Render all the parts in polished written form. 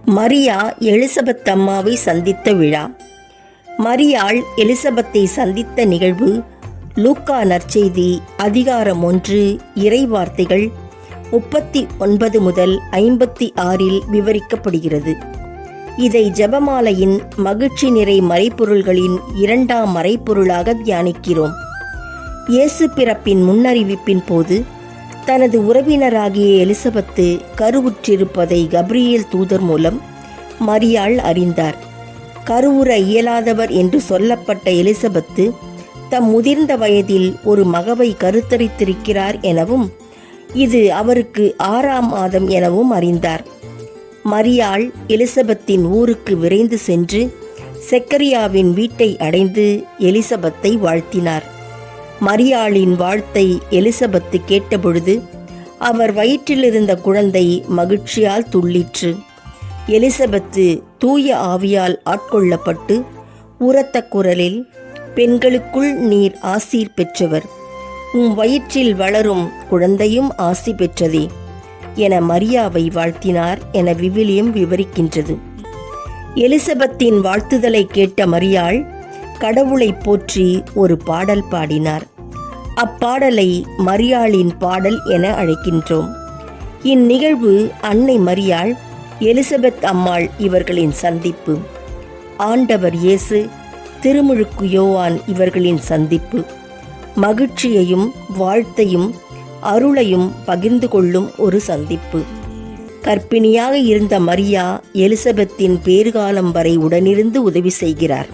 Maria Elizabeth அம்மாவை சந்தித்த விழா. மரியாள் எலிசபெத்தை சந்தித்த நிகழ்வு லூக்கா நற்செய்தி அதிகாரம் 1 இறைவார்த்தைகள் 39 முதல் 56 விவரிக்கப்படுகிறது. இதை ஜெபமாலையின் மகிழ்ச்சி நிறை மறைப்பொருள்களின் 2ஆம் மறைப்பொருளாக தியானிக்கிறோம். இயேசு பிறப்பின் முன்னறிவிப்பின் போது தனது உறவினராகிய எலிசபெத்து கருவுற்றிருப்பதை கப்ரியேல் தூதர் மூலம் மரியாள் அறிந்தார். கருவுற இயலாதவர் என்று சொல்லப்பட்ட எலிசபெத்து தம் முதிர்ந்த வயதில் ஒரு மகவை கருத்தரித்திருக்கிறார் எனவும் இது அவருக்கு 6ஆம் மாதம் எனவும் அறிந்தார். மரியாள் எலிசபெத்தின் ஊருக்கு விரைந்து சென்று செக்கரியாவின் வீட்டை அடைந்து எலிசபெத்தை வாழ்த்தினார். மரியாளின் வாழ்த்தை எலிசபெத்து கேட்டபொழுது அவர் வயிற்றிலிருந்த குழந்தை மகிழ்ச்சியால் துள்ளிற்று. எலிசபெத்து தூய ஆவியால் ஆட்கொள்ளப்பட்டு உரத்த குரலில், பெண்களுக்குள் நீர் ஆசீர் பெற்றவர், உம் வயிற்றில் வளரும் குழந்தையும் ஆசி பெற்றதே என மரியாவை வாழ்த்தினார் என விவிலியம் விவரிக்கின்றது. எலிசபெத்தின் வாழ்த்துதலை கேட்ட மரியாள் கடவுளை போற்றி ஒரு பாடல் பாடினார். அப்பாடலை மரியாளின் பாடல் என அழைக்கின்றோம். இந்நிகழ்வு அன்னை மரியாள், எலிசபெத் அம்மாள் இவர்களின் சந்திப்பு, ஆண்டவர் இயேசு, திருமுழுக்கு யோவான் இவர்களின் சந்திப்பு, மகிழ்ச்சியையும் வாழ்த்தையும் அருளையும் பகிர்ந்து கொள்ளும் ஒரு சந்திப்பு. கர்ப்பிணியாக இருந்த மரியா எலிசபெத்தின் பேறுகாலம் வரை உடனிருந்து உதவி செய்கிறார்.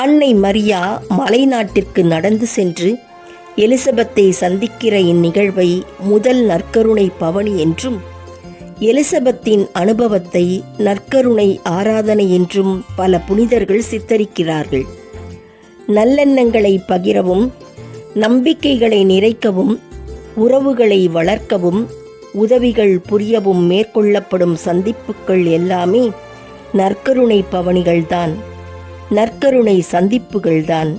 அன்னை மரியா மலைநாட்டிற்கு நடந்து சென்று எலிசபெத்தை சந்திக்கிற இந்நிகழ்வை முதல் நற்கருணை பவனி என்றும், எலிசபெத்தின் அனுபவத்தை நற்கருணை ஆராதனை என்றும் பல புனிதர்கள் சித்தரிக்கிறார்கள். நல்லெண்ணங்களை பகிரவும், நம்பிக்கைகளை நிறைக்கவும், உறவுகளை வளர்க்கவும், உதவிகள் புரியவும் மேற்கொள்ளப்படும் சந்திப்புகள் எல்லாமே நற்கருணை பவனிகள்தான், நற்கருணை சந்திப்புகள்தான்.